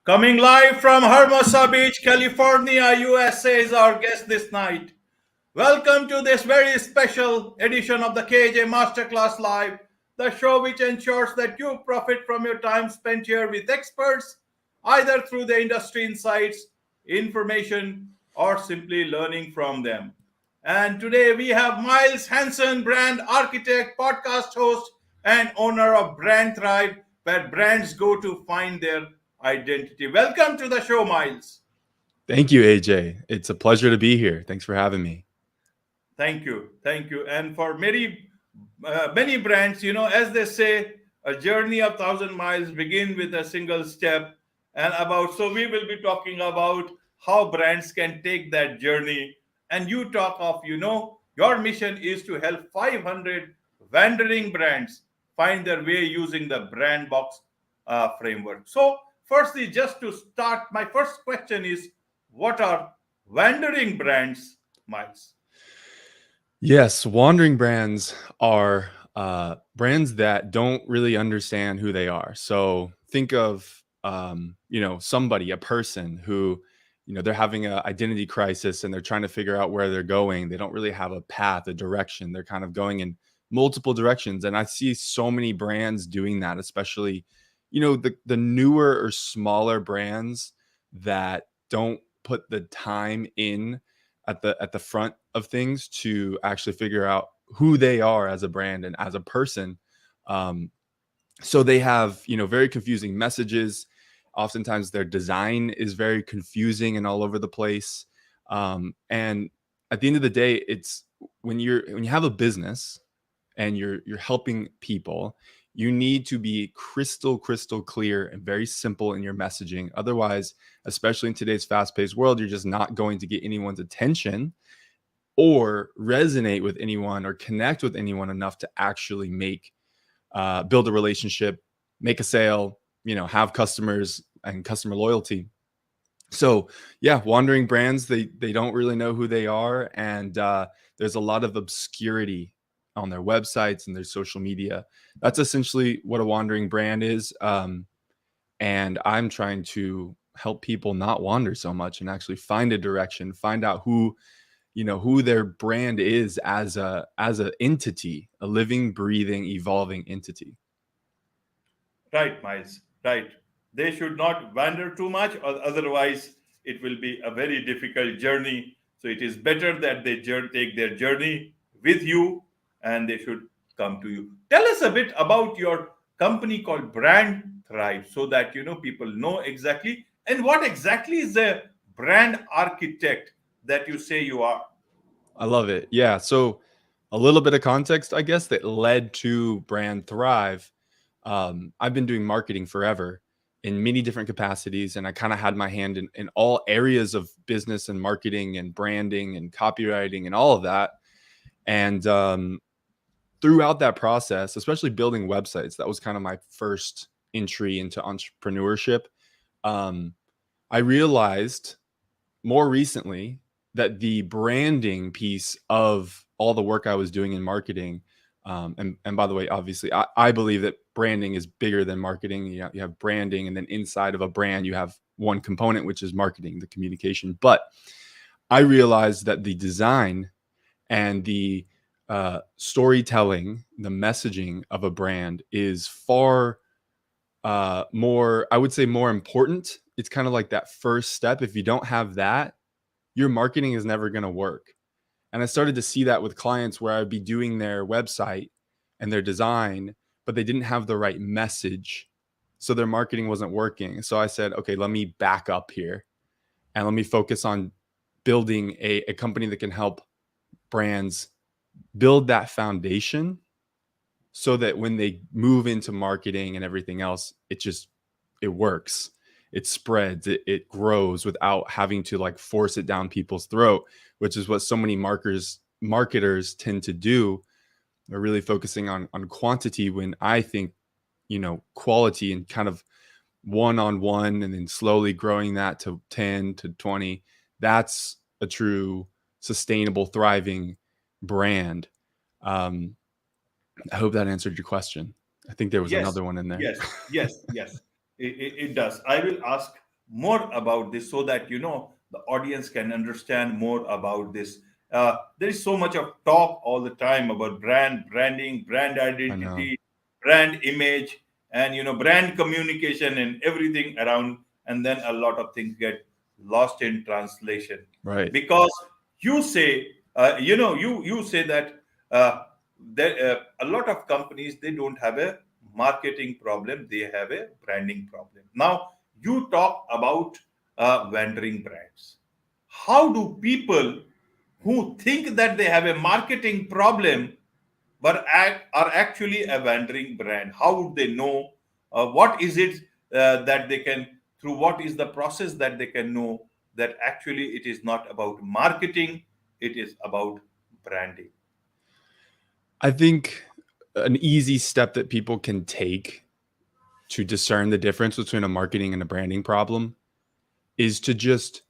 Coming live from Hermosa Beach, California, USA is our guest this night. Welcome to this very special edition of the KJ Masterclass Live, the show which ensures that you profit from your time spent here with experts, either through the industry insights, information, or simply learning from them. And today we have Miles Hanson, brand architect, podcast host, and owner of BrandThrive, where brands go to find their identity. Welcome to the show, Miles. Thank you, AJ. It's a pleasure to be here. Thanks for having me. Thank you. Thank you. And for many brands, as they say, a journey of 1,000 miles begin with a single step. So we will be talking about how brands can take that journey. And you talk of, your mission is to help 500 wandering brands find their way using the BrandBox framework. So, firstly, just to start, my first question is, what are wandering brands, Miles? Yes, wandering brands are brands that don't really understand who they are. So think of somebody, a person who, they're having an identity crisis and they're trying to figure out where they're going. They don't really have a path, a direction. They're kind of going in multiple directions. And I see so many brands doing that, especially, the newer or smaller brands that don't put the time in at the front of things to actually figure out who they are as a brand and as a person. So they have, very confusing messages. Oftentimes their design is very confusing and all over the place. And at the end of the day, it's when you have a business and you're helping people, you need to be crystal clear and very simple in your messaging. Otherwise, especially in today's fast-paced world, you're just not going to get anyone's attention or resonate with anyone or connect with anyone enough to actually build a relationship, make a sale, have customers and customer loyalty. So yeah, wandering brands, they don't really know who they are. And there's a lot of obscurity on their websites and their social media. That's essentially what a wandering brand is. And I'm trying to help people not wander so much and actually find a direction, find out who their brand is as a entity, a living, breathing, evolving entity. Right, Miles. Right. They should not wander too much, or otherwise it will be a very difficult journey. So it is better that they take their journey with you, and they should come to you. Tell us a bit about your company called BrandThrive, so that people know exactly, and what exactly is the brand architect that you say you are. I love it. Yeah. So a little bit of context, I guess, that led to BrandThrive. I've been doing marketing forever in many different capacities, and I kind of had my hand in all areas of business and marketing and branding and copywriting and all of that. And throughout that process, especially building websites, that was kind of my first entry into entrepreneurship. I realized more recently that the branding piece of all the work I was doing in marketing, and by the way, obviously, I believe that branding is bigger than marketing. You have branding, and then inside of a brand, you have one component, which is marketing, the communication. But I realized that the design and the storytelling, the messaging of a brand is far more, I would say, more important. It's kind of like that first step. If you don't have that, your marketing is never going to work. And I started to see that with clients where I'd be doing their website and their design, but they didn't have the right message. So their marketing wasn't working. So I said, okay, let me back up here and let me focus on building a company that can help brands build that foundation so that when they move into marketing and everything else, it works. It spreads, it grows without having to like force it down people's throat, which is what so many marketers tend to do. They're really focusing on quantity when I think, quality and kind of one-on-one and then slowly growing that to 10 to 20. That's a true sustainable, thriving brand. I hope that answered your question. I think there was Yes, another one in there. yes, yes, yes. It does. I will ask more about this so that the audience can understand more about this. There is so much of talk all the time about branding, brand I know. identity, brand image, and brand communication and everything around, and then a lot of things get lost in translation Right. because you say you say that a lot of companies, they don't have a marketing problem, they have a branding problem. Now you talk about vending brands. How do people who think that they have a marketing problem but are actually a vending brand, how would they know what is it that they can, through what is the process that they can know that actually it is not about marketing, it is about branding? I think an easy step that people can take to discern the difference between a marketing and a branding problem is to just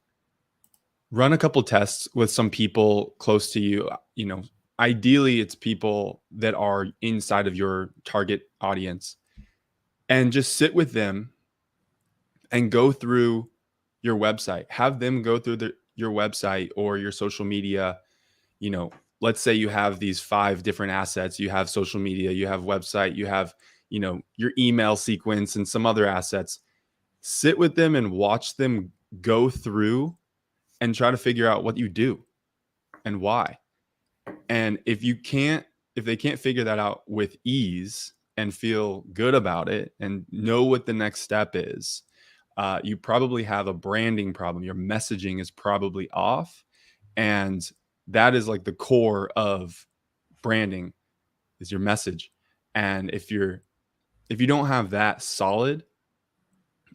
run a couple tests with some people close to you. Ideally it's people that are inside of your target audience, and just sit with them and go through your website. Have them go through your website or your social media. you know let's say you have these 5 different assets. You have social media, you have website, you have your email sequence and some other assets. Sit with them and watch them go through and try to figure out what you do and why. And if they can't figure that out with ease and feel good about it and know what the next step is, you probably have a branding problem. Your messaging is probably off. And that is like the core of branding, is your message. And if you don't have that solid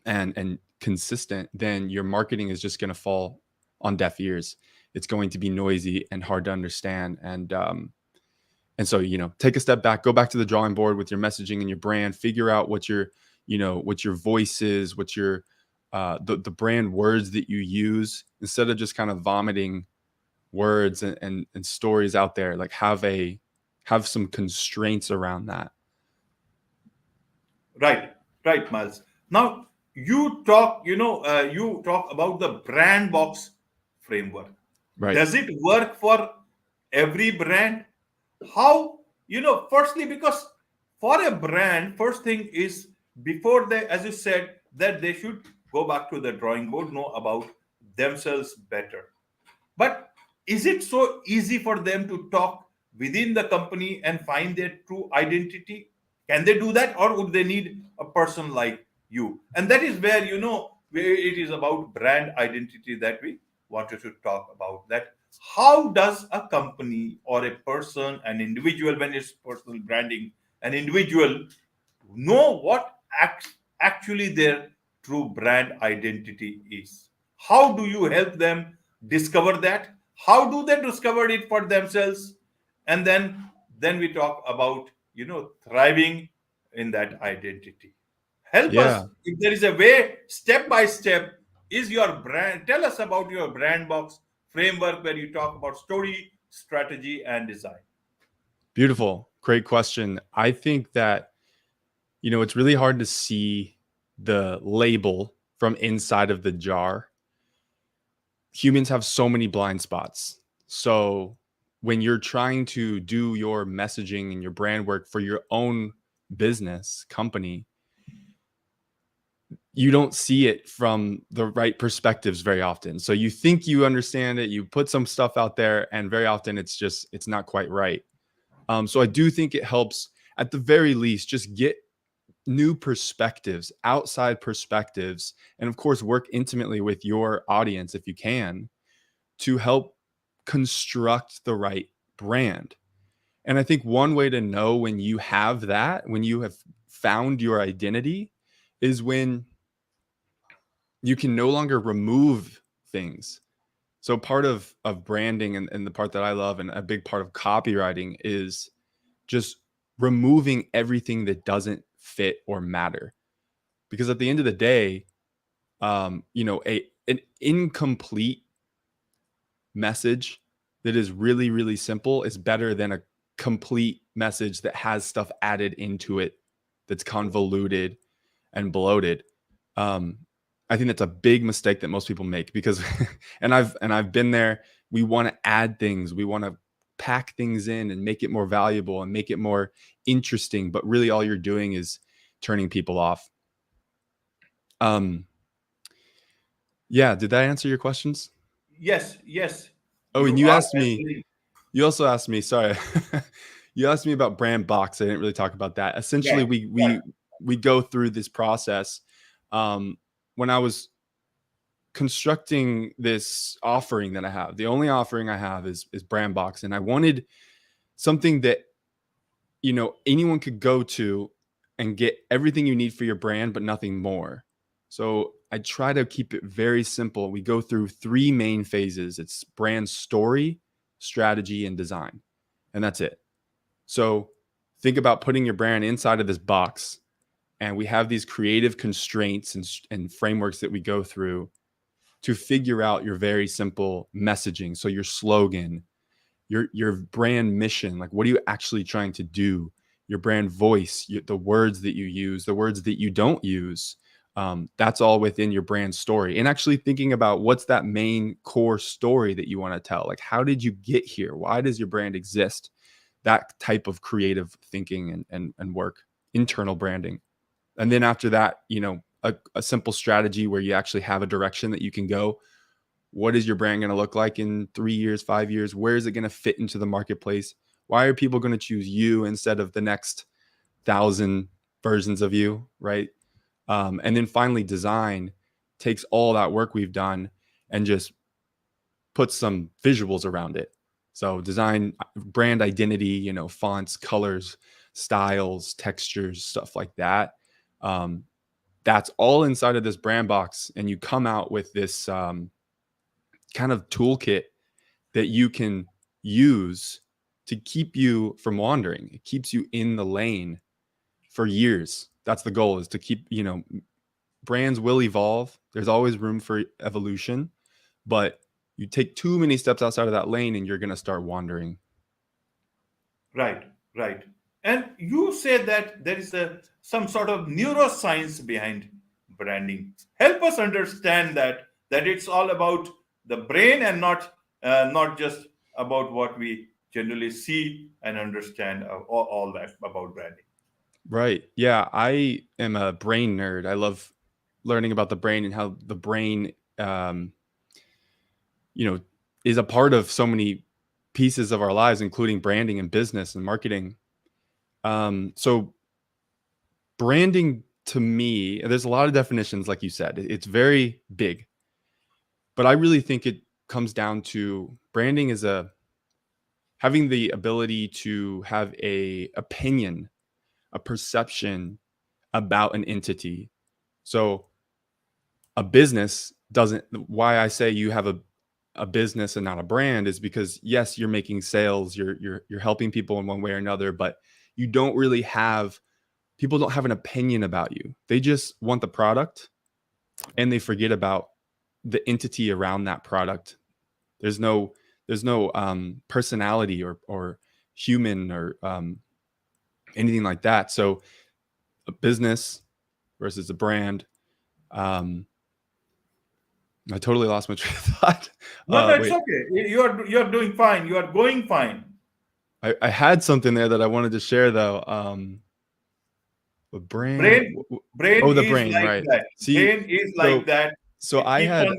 and consistent, then your marketing is just going to fall on deaf ears. It's going to be noisy and hard to understand. And so, take a step back, go back to the drawing board with your messaging and your brand, figure out what your voice is, what your the brand words that you use, instead of just kind of vomiting words and stories out there. Like, have some constraints around that. Right, right, Miles. Now you talk about the brand box framework. Right. Does it work for every brand? How, firstly, because for a brand, first thing is, before they, as you said, that they should go back to the drawing board, know about themselves better. But is it so easy for them to talk within the company and find their true identity? Can they do that, or would they need a person like you? And that is where, where it is about brand identity that we wanted to talk about. That how does a company or a person, an individual, when it's personal branding, an individual know what actually their true brand identity is? How do you help them discover that? How do they discover it for themselves? And then we talk about thriving in that identity. Help us, Yeah. if there is a way, step by step. Is your brand, tell us about your brand box framework, where you talk about story, strategy, and design. Beautiful. Great question. I think that, it's really hard to see the label from inside of the jar. Humans have so many blind spots. So when you're trying to do your messaging and your brand work for your own business company, you don't see it from the right perspectives very often. So you think you understand it, you put some stuff out there, and very often it's not quite right. So I do think it helps, at the very least, just get new perspectives, outside perspectives, and of course work intimately with your audience if you can, to help construct the right brand. And I think one way to know when you have that, when you have found your identity, is when you can no longer remove things. So part of branding, and the part that I love and a big part of copywriting, is just removing everything that doesn't fit or matter. Because at the end of the day, an incomplete message that is really, really simple is better than a complete message that has stuff added into it that's convoluted and bloated. Um, I think that's a big mistake that most people make because, and I've been there. We want to add things. We want to pack things in and make it more valuable and make it more interesting. But really all you're doing is turning people off. Yeah. Did that answer your questions? Yes, yes, Oh, and you you are asked me, answering. you also asked me, sorry, you asked me about BrandBox. I didn't really talk about that. Essentially, Right, right, we go through this process. When I was constructing this offering that I have, the only offering I have is BrandBox, and I wanted something that anyone could go to and get everything you need for your brand, but nothing more. So I try to keep it very simple. We go through three main phases. It's brand story, strategy, and design, and that's it. So think about putting your brand inside of this box, and we have these creative constraints and frameworks that we go through to figure out your very simple messaging. So your slogan, your brand mission, like what are you actually trying to do? Your brand voice, the words that you use, the words that you don't use. That's all within your brand story. And actually thinking about what's that main core story that you want to tell. Like, how did you get here? Why does your brand exist? That type of creative thinking and work, internal branding. And then after that, a simple strategy where you actually have a direction that you can go. What is your brand going to look like in 3 years, 5 years? Where is it going to fit into the marketplace? Why are people going to choose you instead of the next 1,000 versions of you, right? And then finally, design takes all that work we've done and just puts some visuals around it. So design, brand identity, fonts, colors, styles, textures, stuff like that. That's all inside of this brand box, and you come out with this kind of toolkit that you can use to keep you from wandering. It keeps you in the lane for years. That's the goal, is to keep, brands will evolve. There's always room for evolution, but you take too many steps outside of that lane and you're going to start wandering. right, right. And you say that there is some sort of neuroscience behind branding. Help us understand that it's all about the brain and not just about what we generally see and understand, all that about branding. Right. Yeah. I am a brain nerd. I love learning about the brain and how the brain, you know, is a part of so many pieces of our lives, including branding and business and marketing. So branding to me, there's a lot of definitions, like you said, it's very big, but I really think it comes down to branding is having the ability to have a opinion, a perception about an entity. So a business doesn't, why I say you have a business and not a brand is because yes, you're making sales, you're helping people in one way or another, but you don't really have, people don't have an opinion about you. They just want the product and they forget about the entity around that product. There's no personality or human or anything like that. So a business versus a brand. I totally lost my train of thought. No, no, it's Wait, okay. You're doing fine. You are going fine. I had something there that I wanted to share though. A brand. Brain brain Oh, the is brain, like right? that. See, Brain is like so that. It I keeps had on,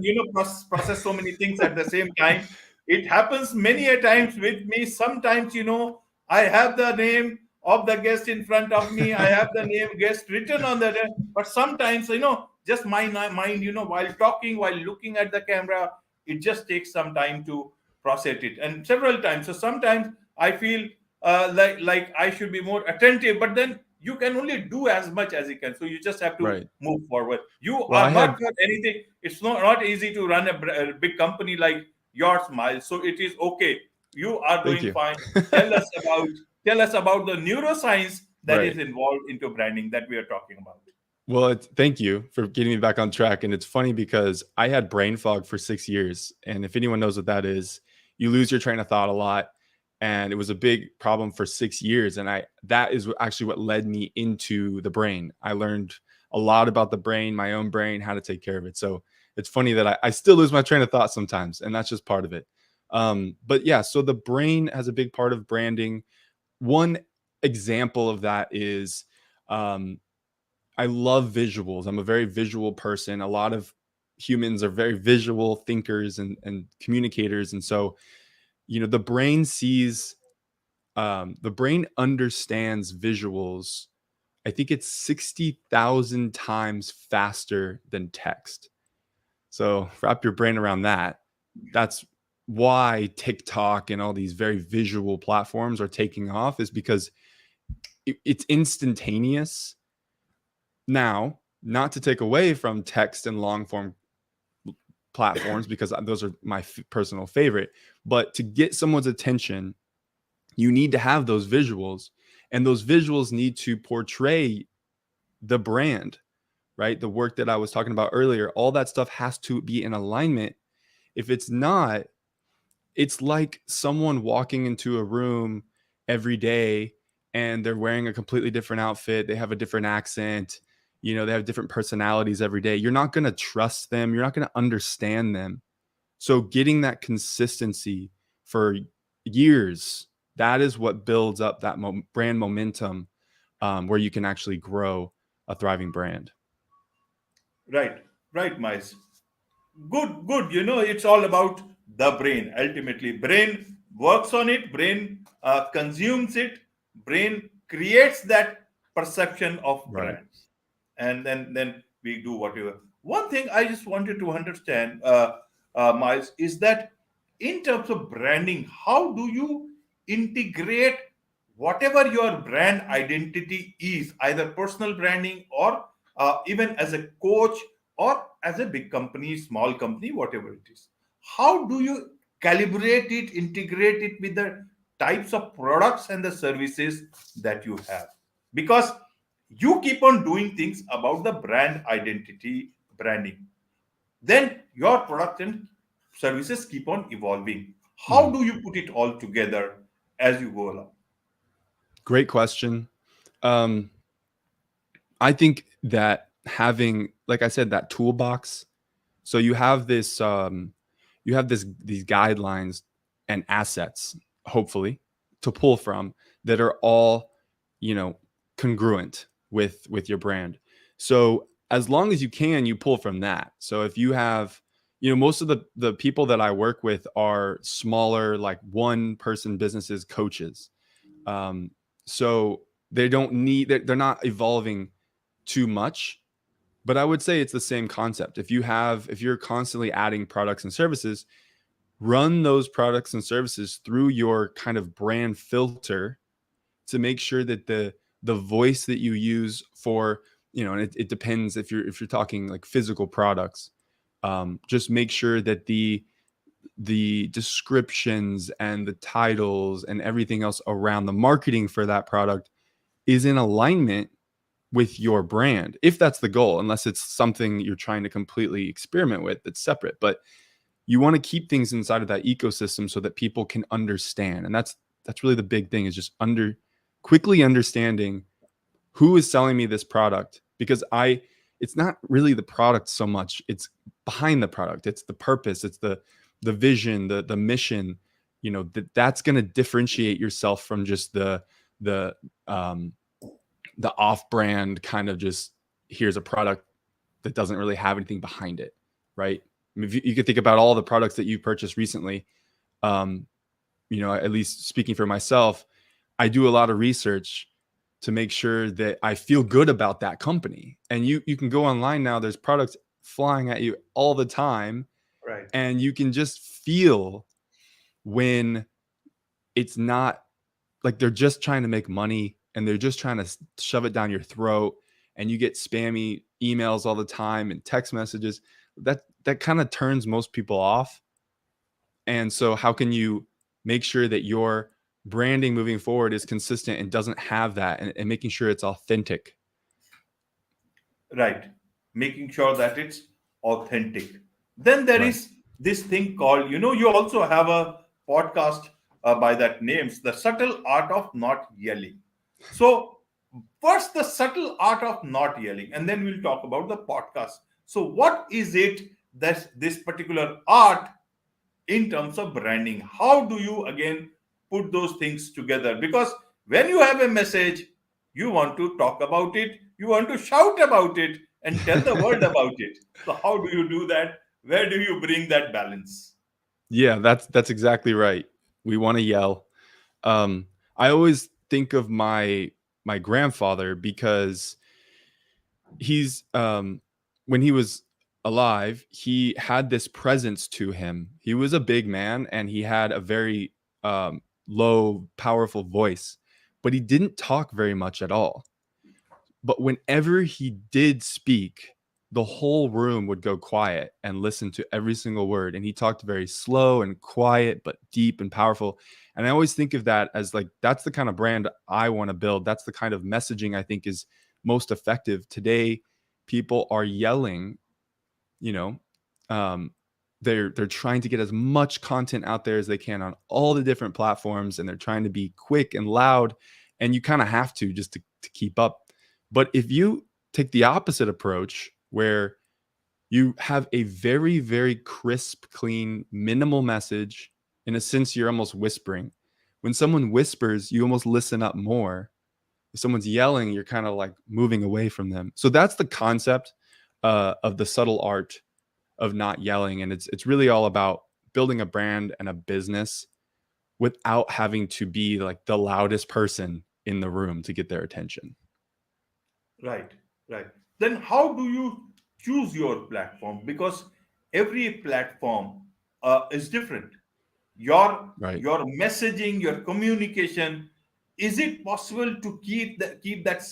process so many things at the same time. It happens many a times with me. Sometimes, I have the name of the guest in front of me. I have the name guest written on the, but sometimes, just my mind, while talking, while looking at the camera, it just takes some time to process it, and several times. So sometimes I feel like I should be more attentive, but then you can only do as much as you can. So you just have to right. move forward. You Well, I are not had for anything. It's not easy to run a big company like yours, Miles. So it is okay. You are thank doing you. fine. Tell us about tell us about the neuroscience that is Right. involved into branding that we are talking about. Well, thank you for getting me back on track. And it's funny because I had brain fog for 6 years. And if anyone knows what that is, you lose your train of thought a lot. And it was a big problem for 6 years. And that is actually what led me into the brain. I learned a lot about the brain, my own brain, how to take care of it. So it's funny that I still lose my train of thought sometimes, and that's just part of it. But yeah, so the brain has a big part of branding. One example of that is I love visuals. I'm a very visual person. A lot of humans are very visual thinkers and communicators. And so, the brain sees, the brain understands visuals. I think it's 60,000 times faster than text. So wrap your brain around that. That's why TikTok and all these very visual platforms are taking off, is because it's instantaneous. Now, not to take away from text and long form platforms, because those are my personal favorite, but to get someone's attention, you need to have those visuals, and those visuals need to portray the brand, right? The work that I was talking about earlier, all that stuff has to be in alignment. If it's not, it's like someone walking into a room every day and they're wearing a completely different outfit. They have a different accent. They have different personalities every day. You're not going to trust them. You're not going to understand them. So getting that consistency for years, that is what builds up that brand momentum, where you can actually grow a thriving brand. Right, Miles. Good. It's all about the brain. Ultimately, brain works on it, brain consumes it, brain creates that perception of Right. brands, and then we do whatever. One thing I just wanted to understand, Miles, is that in terms of branding, how do you integrate whatever your brand identity is, either personal branding or even as a coach or as a big company, small company, whatever it is? How do you calibrate it, integrate it with the types of products and the services that you have? Because you keep on doing things about the brand identity, branding, then your product and services keep on evolving. How do you put it all together as you go along? Great question. Um, I think that having, like I said, that toolbox. So you have these guidelines and assets, hopefully, to pull from, that are all, you know, congruent with your brand. So as long as you can, you pull from that. So if you have, most of the people that I work with are smaller, like one person businesses, coaches. Um, so they don't need, they're not evolving too much, but I would say it's the same concept. If you're constantly adding products and services, run those products and services through your kind of brand filter to make sure that the voice that you use for, and it depends if you're talking like physical products, just make sure that the descriptions and the titles and everything else around the marketing for that product is in alignment with your brand, if that's the goal, unless it's something you're trying to completely experiment with that's separate. But you want to keep things inside of that ecosystem so that people can understand. And that's really the big thing, is just quickly understanding who is selling me this product, because it's not really the product so much, it's behind the product. It's the purpose, it's the vision, the mission, that's going to differentiate yourself from just the off-brand kind of, just here's a product that doesn't really have anything behind it, right? I mean, if you could think about all the products that you purchased recently, at least speaking for myself, I do a lot of research to make sure that I feel good about that company. And you can go online now, there's products flying at you all the time, Right. and you can just feel when it's not, like they're just trying to make money and they're just trying to shove it down your throat, and you get spammy emails all the time and text messages. That kind of turns most people off. And so how can you make sure that your branding moving forward is consistent and doesn't have that, and making sure it's authentic? Right. Making sure that it's authentic. Then there Right. is this thing called, you also have a podcast by that names, The Subtle Art of Not Yelling. So First, the subtle art of not yelling, and then we'll talk about the podcast. So, what is it that this particular art in terms of branding? How do you again put those things together? Because when you have a message, you want to talk about it, you want to shout about it, and tell the world about it. So, how do you do that? Where do you bring that balance? Yeah, that's exactly right. We want to yell. I always think of my grandfather because he's when he was alive, he had this presence to him. He was a big man and he had a very low, powerful voice, but he didn't talk very much at all. But whenever he did speak, the whole room would go quiet and listen to every single word. And he talked very slow and quiet, but deep and powerful. And I always think of that as like, that's the kind of brand I want to build. That's the kind of messaging I think is most effective. Today, people are yelling, you know, um, they're trying to get as much content out there as they can on all the different platforms, and they're trying to be quick and loud, and you kind of have to just to keep up. But if you take the opposite approach where you have a very, very crisp, clean, minimal message, in a sense, you're almost whispering. When someone whispers, you almost listen up more. If someone's yelling, you're kind of like moving away from them. So that's the concept of the subtle art of not yelling. And it's really all about building a brand and a business without having to be like the loudest person in the room to get their attention. Right, right. Then how do you choose your platform? Because every platform is different. Right. Your messaging, your communication, is it possible to keep that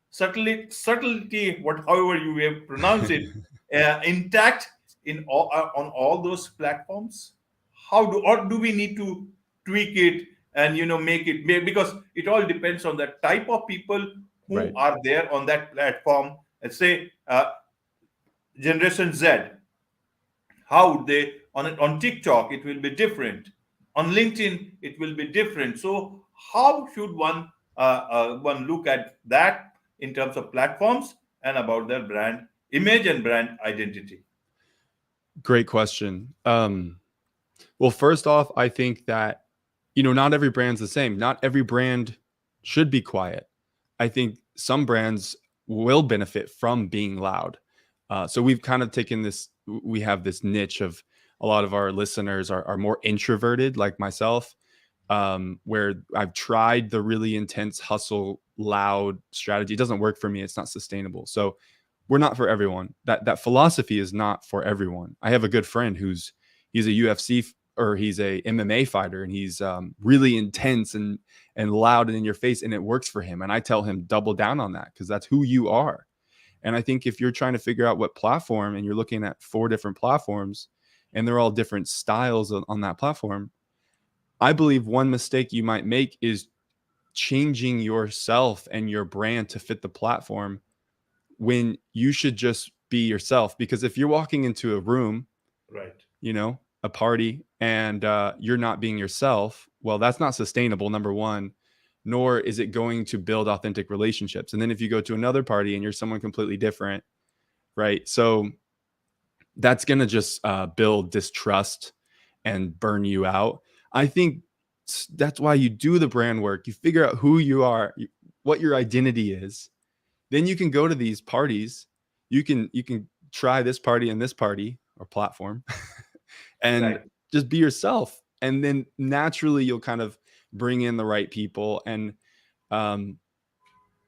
subtlety, what however you have pronounced it, intact in on all those platforms? How do, or do we need to tweak it and make it, because it all depends on the type of people who Right. are there on that platform. Let's say Generation Z, how they on TikTok it will be different, on LinkedIn it will be different. So how should one look at that in terms of platforms and about their brand image and brand identity? Great question. Well, first off, I think that, not every brand's the same. Not every brand should be quiet. I think some brands will benefit from being loud. So we've kind of taken this, we have this niche of a lot of our listeners are more introverted, like myself, where I've tried the really intense hustle, loud strategy. It doesn't work for me. It's not sustainable. So we're not for everyone. That philosophy is not for everyone. I have a good friend he's a UFC or he's a MMA fighter, and he's really intense and loud and in your face, and it works for him. And I tell him double down on that because that's who you are. And I think if you're trying to figure out what platform and you're looking at 4 different platforms and they're all different styles on that platform, I believe one mistake you might make is changing yourself and your brand to fit the platform when you should just be yourself. Because if you're walking into a room, Right. a party, and you're not being yourself, well, that's not sustainable, number one, nor is it going to build authentic relationships. And then if you go to another party and you're someone completely different, right? So that's going to just build distrust and burn you out. I think that's why you do the brand work. You figure out who you are, what your identity is. Then you can go to these parties. You can try this party and this party or platform and Right. just be yourself. And then naturally you'll kind of bring in the right people. And um,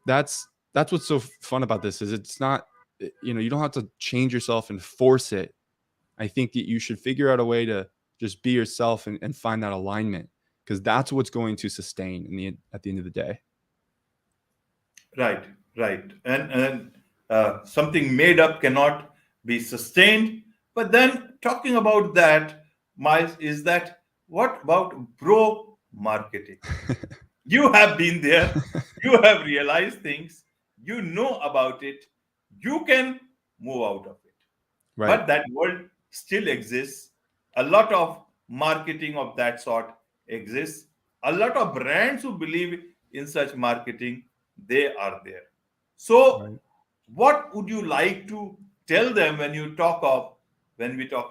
that's what's so fun about this is it's not, you don't have to change yourself and force it. I think that you should figure out a way to just be yourself and find that alignment, because that's what's going to sustain at the end of the day. Right, right. And something made up cannot be sustained. But then talking about that, Miles, is that what about bro marketing? You have been there, you have realized things, you know about it, you can move out of it. Right. But that world still exists. A lot of marketing of that sort exists. A lot of brands who believe in such marketing, they are there. So Right. what would you like to tell them when we talk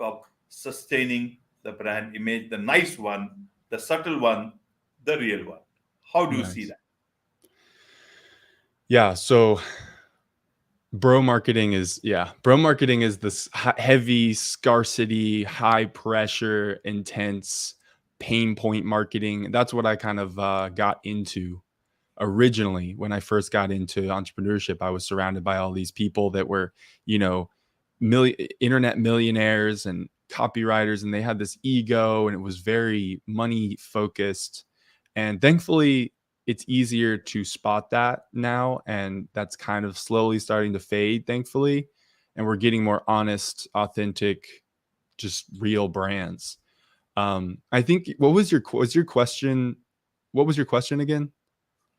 of sustaining the brand image, the nice one, the subtle one, the real one? How do you see Nice. that? Yeah. So bro marketing is this heavy scarcity, high pressure, intense pain point marketing. That's what I kind of got into originally when I first got into entrepreneurship. I was surrounded by all these people that were, you know, internet millionaires and copywriters, and they had this ego, and it was very money focused. And thankfully, it's easier to spot that now, and that's kind of slowly starting to fade, thankfully. And we're getting more honest, authentic, just real brands. I think was your question? What was your question again?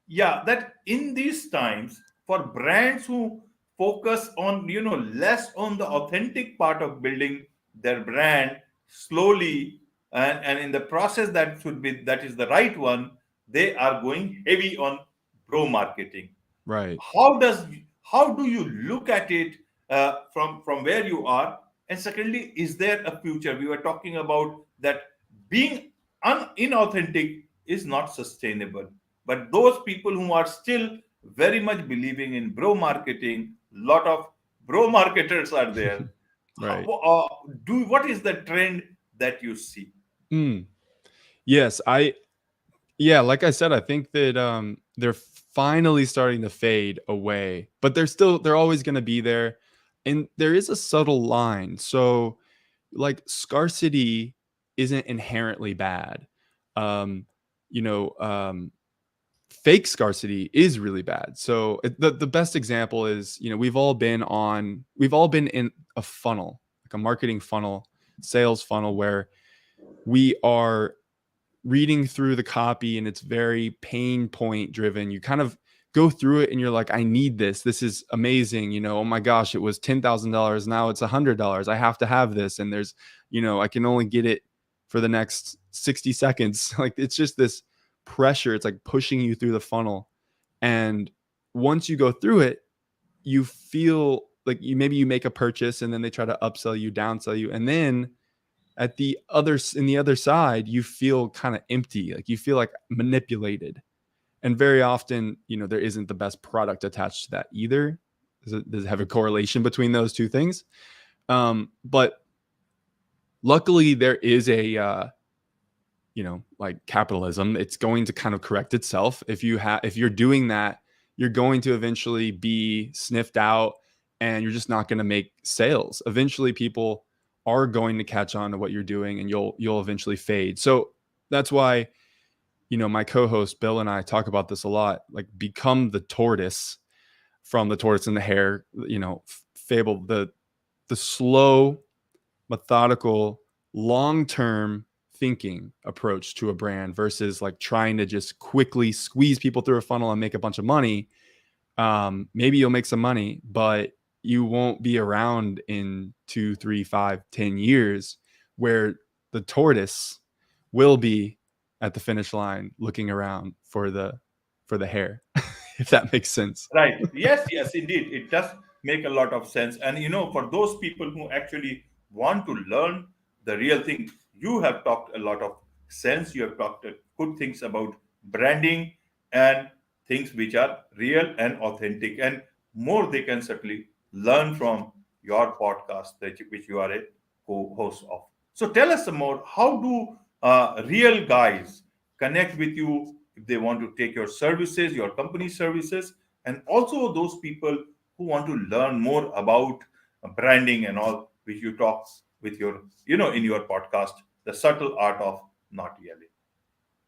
Yeah, that in these times, for brands who focus on, less on the authentic part of building their brand slowly, and in the process that is the right one, they are going heavy on pro marketing. Right. How do you look at it, from where you are? And secondly, is there a future? We were talking about that being inauthentic is not sustainable, but those people who are still very much believing in bro marketing, lot of bro marketers are there. Right. What is the trend that you see? Mm. Yes, yeah, like I said, I think that they're finally starting to fade away, but they're always going to be there. And there is a subtle line. So like scarcity isn't inherently bad. Um, you know, fake scarcity is really bad. So the best example is, we've all been in a funnel, like a marketing funnel, sales funnel, where we are reading through the copy and it's very pain point driven. You kind of go through it and you're like, I need this. This is amazing. Oh my gosh, it was $10,000. Now it's $100. I have to have this. And there's, I can only get it for the next 60 seconds. Like it's just this pressure. It's like pushing you through the funnel. And once you go through it, you feel like maybe you make a purchase and then they try to upsell you, downsell you. And then in the other side, you feel kind of empty, like you feel like manipulated. And very often, there isn't the best product attached to that either. Does it have a correlation between those two things? But luckily there is like capitalism. It's going to kind of correct itself. If you're doing that, you're going to eventually be sniffed out, and you're just not going to make sales. Eventually people are going to catch on to what you're doing, and you'll eventually fade. So that's why, my co-host Bill and I talk about this a lot, like become the tortoise from The Tortoise and the Hare, fable, the slow, methodical, long-term thinking approach to a brand versus like trying to just quickly squeeze people through a funnel and make a bunch of money. Maybe you'll make some money, but you won't be around in 2, 3, 5, 10 years, where the tortoise will be at the finish line looking around for the hare, if that makes sense. Right. Yes, yes, indeed. It does make a lot of sense. And for those people who actually want to learn the real thing, you have talked a lot of sense. You have talked good things about branding and things which are real and authentic. And more they can certainly learn from your podcast, which you are a co-host of. So tell us some more. How do real guys connect with you if they want to take your services, your company services, and also those people who want to learn more about branding and all, which you talk with in your podcast, the subtle art of not yelling.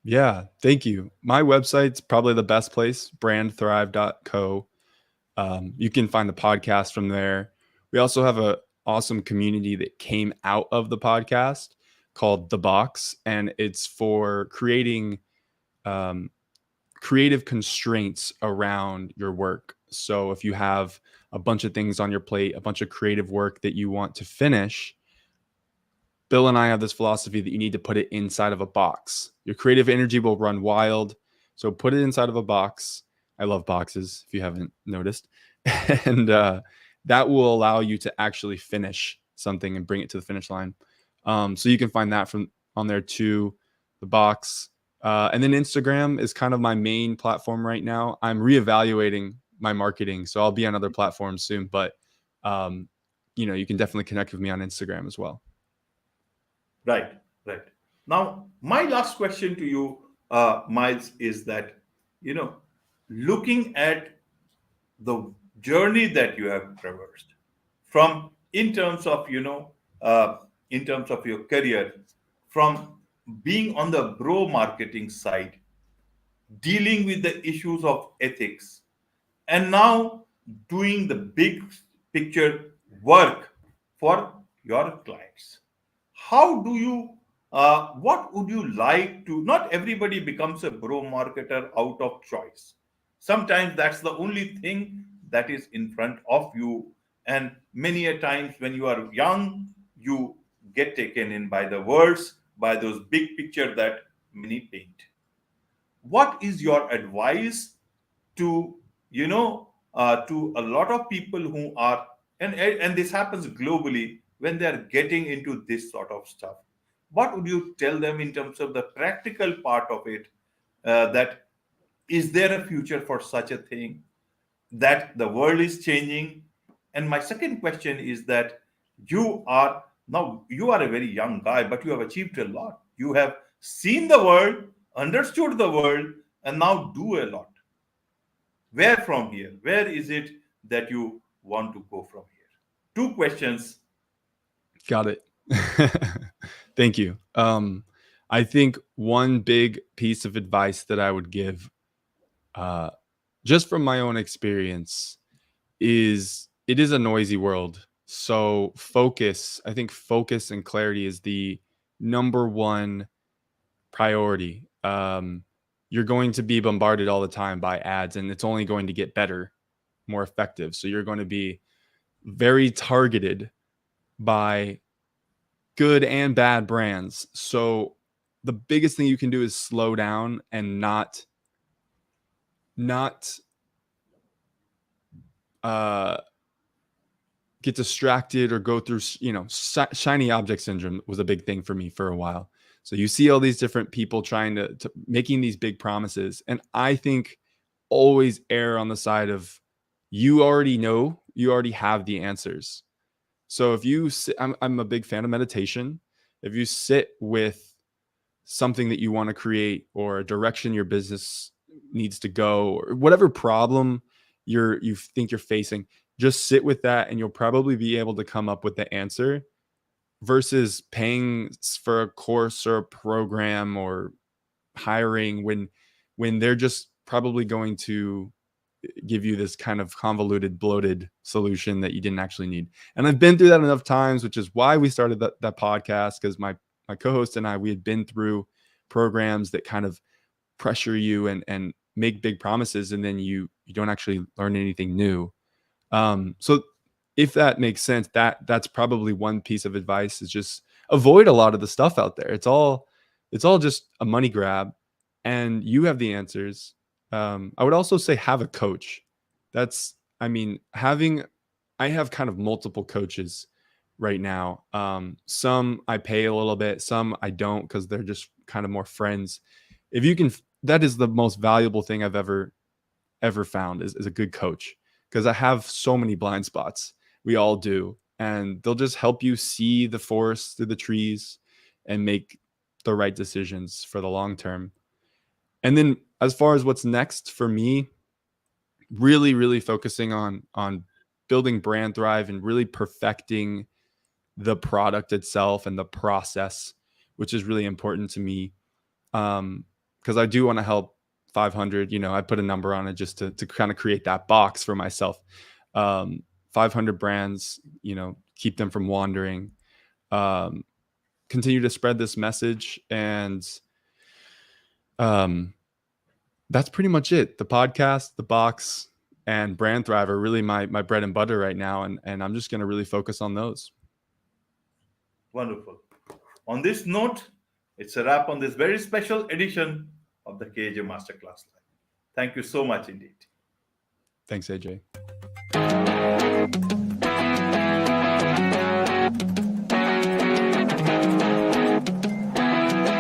Yeah, thank you. My website's probably the best place, brandthrive.co. You can find the podcast from there. We also have a awesome community that came out of the podcast called The Box, and it's for creating um, creative constraints around your work. So if you have a bunch of things on your plate, a bunch of creative work that you want to finish, Bill and I have this philosophy that you need to put it inside of a box. Your creative energy will run wild. So put it inside of a box. I love boxes, if you haven't noticed. And that will allow you to actually finish something and bring it to the finish line. So you can find that from on there too, the box. And then Instagram is kind of my main platform right now. I'm reevaluating my marketing, so I'll be on other platforms soon. But you can definitely connect with me on Instagram as well. Right, right. Now, my last question to you, Miles, is that, you know, looking at the journey that you have traversed from in terms of, in terms of your career, from being on the bro marketing side, dealing with the issues of ethics, and now doing the big picture work for your clients. How do you, what would you like to? Not everybody becomes a bro marketer out of choice. Sometimes that's the only thing that is in front of you. And many a times when you are young, you get taken in by the words, by those big picture that many paint. What is your advice to, to a lot of people who are, and this happens globally when they are getting into this sort of stuff? What would you tell them in terms of the practical part of it, that is there a future for such a thing, that the world is changing? And my second question is that you are a very young guy, but you have achieved a lot. You have seen the world, understood the world, and now do a lot. Where from here? Where is it that you want to go from here? Two questions. Got it. Thank you. I think one big piece of advice that I would give, uh, just from my own experience, is it is a noisy world. So I think focus and clarity is the number one priority. You're going to be bombarded all the time by ads, and it's only going to get better, more effective. So you're going to be very targeted by good and bad brands. So the biggest thing you can do is slow down and not uh get distracted or go through, shiny object syndrome was a big thing for me for a while. So you see all these different people trying to making these big promises, and I think always err on the side of you already know, you already have the answers. So if you sit, I'm a big fan of meditation. If you sit with something that you want to create or a direction your business needs to go or whatever problem you think you're facing, just sit with that and you'll probably be able to come up with the answer versus paying for a course or a program or hiring when they're just probably going to give you this kind of convoluted, bloated solution that you didn't actually need. And I've been through that enough times, which is why we started that podcast, because my co-host and I, we had been through programs that kind of pressure you and make big promises, and then you don't actually learn anything new. So if that makes sense, that's probably one piece of advice, is just avoid a lot of the stuff out there. It's all just a money grab, and you have the answers. I would also say have a coach. That's, I mean, I have kind of multiple coaches right now. Some I pay a little bit, some I don't, because they're just kind of more friends. If you can, that is the most valuable thing I've ever found is a good coach, because I have so many blind spots. We all do, and they'll just help you see the forest through the trees and make the right decisions for the long term. And then as far as what's next for me, really, really focusing on building BrandThrive and really perfecting the product itself and the process, which is really important to me. Because I do want to help 500. I put a number on it just to kind of create that box for myself. 500 brands, keep them from wandering. Continue to spread this message, and that's pretty much it. The podcast, the box, and BrandThrive are really my bread and butter right now, and I'm just going to really focus on those. Wonderful. On this note, it's a wrap on this very special edition of the KJ Masterclass Live. Thank you so much indeed. Thanks, AJ.